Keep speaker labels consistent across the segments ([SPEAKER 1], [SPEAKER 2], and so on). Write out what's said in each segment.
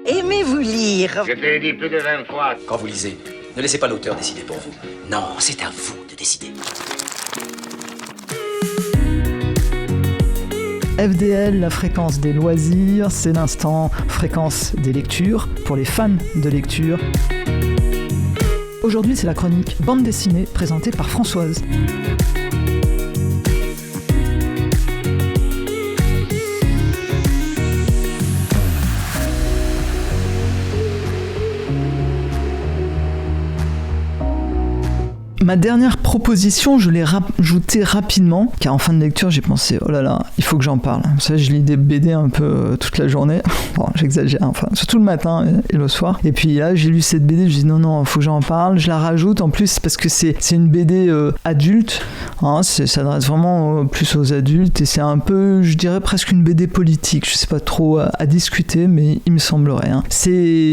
[SPEAKER 1] Aimez-vous lire?
[SPEAKER 2] Je te l'ai dit plus de 20 fois.
[SPEAKER 3] Quand vous lisez, ne laissez pas l'auteur décider pour vous. Non, c'est à vous de décider.
[SPEAKER 4] FDL, la fréquence des loisirs, c'est l'instant fréquence des lectures pour les fans de lecture. Aujourd'hui, c'est la chronique bande dessinée présentée par Françoise. Ma dernière proposition, je l'ai rajoutée rapidement, car en fin de lecture, j'ai pensé, oh là là, il faut que j'en parle. Vous savez, je lis des BD un peu toute la journée. Bon, j'exagère, enfin, surtout le matin et le soir. Et puis là, j'ai lu cette BD, je dis non, il faut que j'en parle. Je la rajoute en plus parce que c'est une BD adulte. Hein, ça s'adresse vraiment plus aux adultes et c'est un peu, je dirais presque une BD politique. Je sais pas trop à discuter, mais il me semblerait. Hein.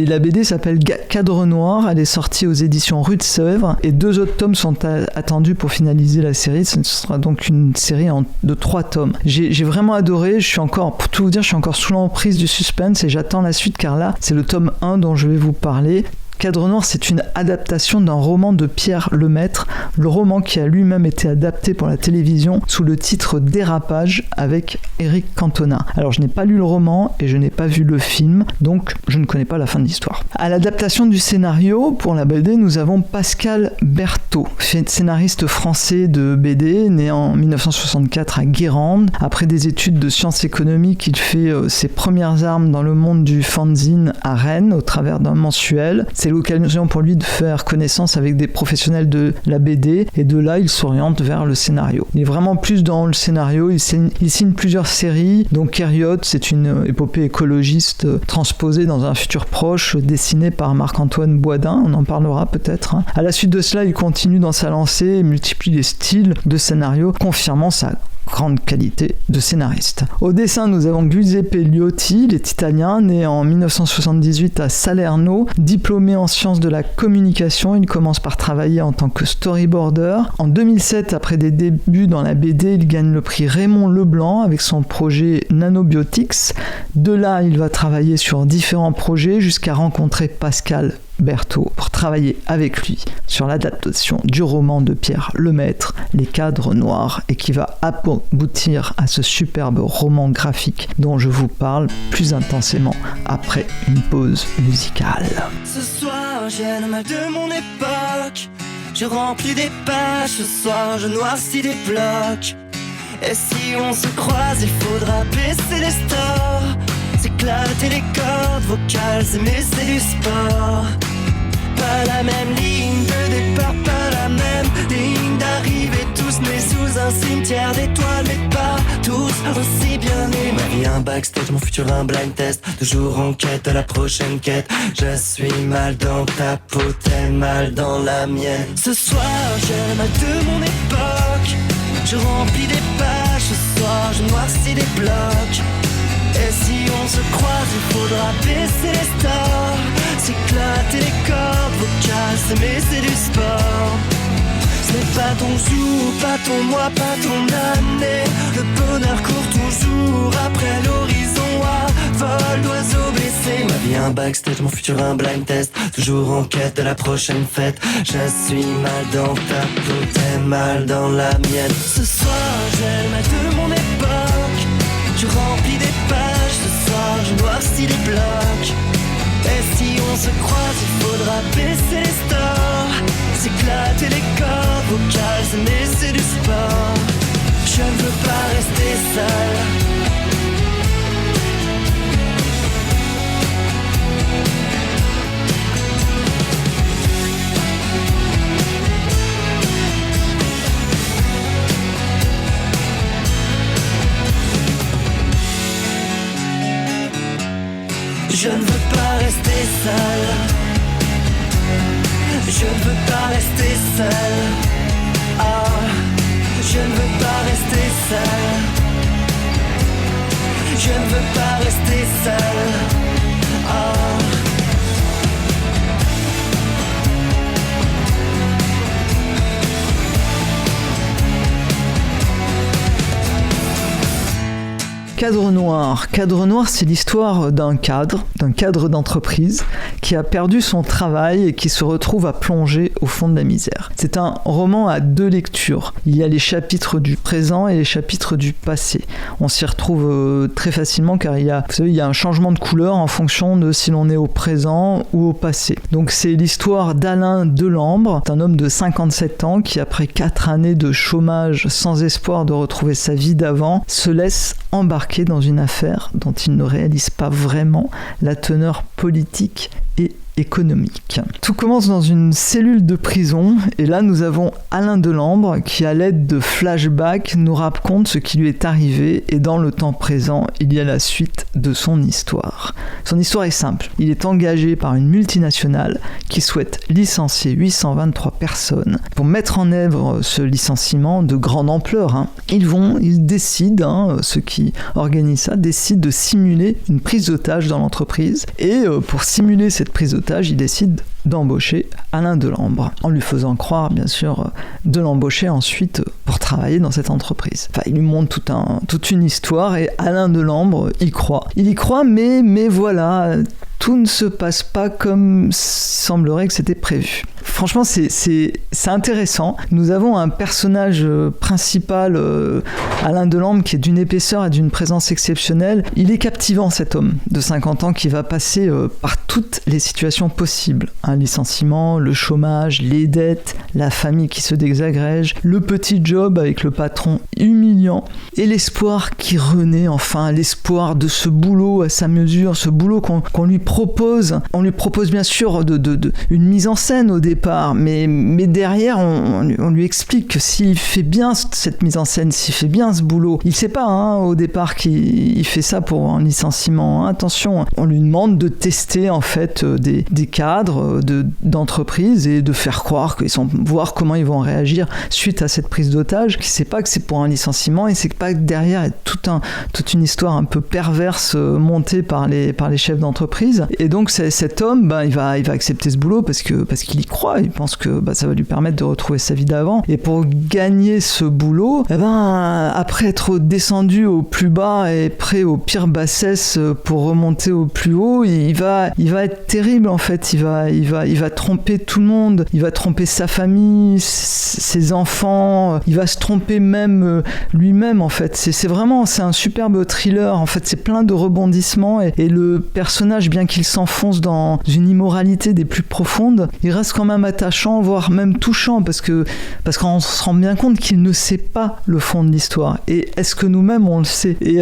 [SPEAKER 4] La BD s'appelle Cadre Noir. Elle est sortie aux éditions Rue de Sèvres et 2 autres tomes sont attendus pour finaliser la série. Ce sera donc une série de 3 tomes. J'ai vraiment adoré. Pour tout vous dire, je suis encore sous l'emprise du suspense et j'attends la suite car là, c'est le tome 1 dont je vais vous parler. Cadre Noir, c'est une adaptation d'un roman de Pierre Lemaitre, le roman qui a lui-même été adapté pour la télévision sous le titre Dérapage avec Éric Cantona. Alors je n'ai pas lu le roman et je n'ai pas vu le film, donc je ne connais pas la fin de l'histoire. À l'adaptation du scénario, pour la BD, nous avons Pascal Berthaud, scénariste français de BD, né en 1964 à Guérande. Après des études de sciences économiques, il fait ses premières armes dans le monde du fanzine à Rennes au travers d'un mensuel. C'est l'occasion pour lui de faire connaissance avec des professionnels de la BD et de là il s'oriente vers le scénario. Il est vraiment plus dans le scénario, il signe plusieurs séries, donc Heriote, c'est une épopée écologiste transposée dans un futur proche dessinée par Marc-Antoine Boisdin, on en parlera peut-être. Hein. À la suite de cela, il continue dans sa lancée et multiplie les styles de scénario, confirmant sa grande qualité de scénariste. Au dessin, nous avons Giuseppe Liotti, il est italien, né en 1978 à Salerno, diplômé en sciences de la communication. Il commence par travailler en tant que storyboarder. En 2007, après des débuts dans la BD, il gagne le prix Raymond Leblanc avec son projet Nanobiotics. De là, il va travailler sur différents projets jusqu'à rencontrer Pascal Berthaud pour travailler avec lui sur l'adaptation du roman de Pierre Lemaitre, Les Cadres Noirs, et qui va aboutir à ce superbe roman graphique dont je vous parle plus intensément après une pause musicale.
[SPEAKER 5] Ce soir, j'ai le mal de mon époque. Je remplis des pages, ce soir, je noircis des blocs. Et si on se croise, il faudra baisser les stores, s'éclater les cordes vocales, mais c'est du sport. Pas la même ligne de départ, pas la même ligne d'arrivée. Tous nés sous un cimetière d'étoiles, mais pas tous aussi bien nés. Ma vie un backstage, mon futur un blind test. Toujours en quête de la prochaine quête. Je suis mal dans ta peau, t'es mal dans la mienne. Ce soir, j'ai le mal de mon époque. Je remplis des pages, ce soir, je noircis des blocs. Et si on se croise, il faudra baisser les stores, s'éclater les cordes vocales, mais c'est du sport. Ce n'est pas ton jour, pas ton mois, pas ton année. Le bonheur court toujours après l'horizon à vol d'oiseau blessé. Ma vie un backstage, mon futur un blind test. Toujours en quête de la prochaine fête. Je suis mal dans ta peau, t'es mal dans la mienne. Ce soir, j'ai le mal de mon époque. Je remplis des pages, ce soir je noircis les blocs. Et si on se croise, il faudra baisser les stores, s'éclater les cordes vocales, mais c'est du sport. Je ne veux pas rester seul. Je ne veux pas rester seul. Je ne veux pas rester seul. Ah, je ne veux pas rester seul. Je ne veux pas rester seul. Ah.
[SPEAKER 4] Cadre noir. Cadre noir, c'est l'histoire d'un cadre d'entreprise qui a perdu son travail et qui se retrouve à plonger au fond de la misère. C'est un roman à 2 lectures. Il y a les chapitres du présent et les chapitres du passé. On s'y retrouve très facilement car il y a un changement de couleur en fonction de si l'on est au présent ou au passé. Donc c'est l'histoire d'Alain Delambre, un homme de 57 ans qui, après 4 années de chômage sans espoir de retrouver sa vie d'avant, se laisse embarquer dans une affaire dont il ne réalise pas vraiment la teneur politique et économique. Tout commence dans une cellule de prison et là nous avons Alain Delambre qui, à l'aide de flashbacks, nous raconte ce qui lui est arrivé, et dans le temps présent il y a la suite de son histoire. Son histoire est simple, il est engagé par une multinationale qui souhaite licencier 823 personnes. Pour mettre en œuvre ce licenciement de grande ampleur, ils décident, ceux qui organisent ça, décident de simuler une prise d'otage dans l'entreprise, et pour simuler cette prise d'otage, il décide d'embaucher Alain Delambre, en lui faisant croire, bien sûr, de l'embaucher ensuite pour travailler dans cette entreprise. Enfin, il lui montre toute une histoire, et Alain Delambre y croit. Il y croit, mais voilà, tout ne se passe pas comme il semblerait que c'était prévu. Franchement, c'est intéressant. Nous avons un personnage principal, Alain Delambre, qui est d'une épaisseur et d'une présence exceptionnelle. Il est captivant, cet homme de 50 ans qui va passer par toutes les situations possibles. Un licenciement, le chômage, les dettes, la famille qui se désagrège, le petit job avec le patron humiliant, et l'espoir qui renaît, enfin, l'espoir de ce boulot à sa mesure, ce boulot qu'on lui propose. On lui propose bien sûr une mise en scène au départ, mais derrière on lui explique que s'il fait bien cette mise en scène, s'il fait bien ce boulot, il sait pas au départ qu'il fait ça pour un licenciement. Attention, on lui demande de tester en fait des cadres d'entreprise et de faire croire voir comment ils vont réagir suite à cette prise d'otage, qu'il sait pas que c'est pour un licenciement, et c'est pas que derrière il y a toute une histoire un peu perverse montée par les chefs d'entreprise. Et donc cet homme, il va accepter ce boulot parce qu'il y croit. Il pense que ça va lui permettre de retrouver sa vie d'avant. Et pour gagner ce boulot, après être descendu au plus bas et prêt aux pires bassesses pour remonter au plus haut, il va être terrible en fait. Il va tromper tout le monde. Il va tromper sa famille, ses enfants. Il va se tromper même lui-même en fait. C'est un superbe thriller. En fait, c'est plein de rebondissements, et le personnage, bien qu'il s'enfonce dans une immoralité des plus profondes, il reste quand même attachant, voire même touchant, parce qu'on se rend bien compte qu'il ne sait pas le fond de l'histoire. Et est-ce que nous-mêmes on le sait? Et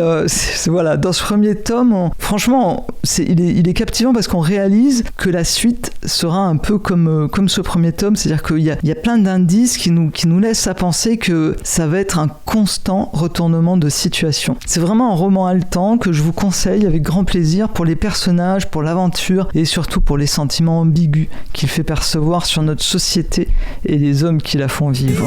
[SPEAKER 4] voilà, dans ce premier tome, franchement, il est captivant parce qu'on réalise que la suite sera un peu comme ce premier tome, c'est-à-dire qu'il y a plein d'indices qui nous laissent à penser que ça va être un constant retournement de situation. C'est vraiment un roman haletant que je vous conseille avec grand plaisir pour les personnages, pour l'aventure et surtout pour les sentiments ambigus qu'il fait percevoir sur notre société et les hommes qui la font vivre.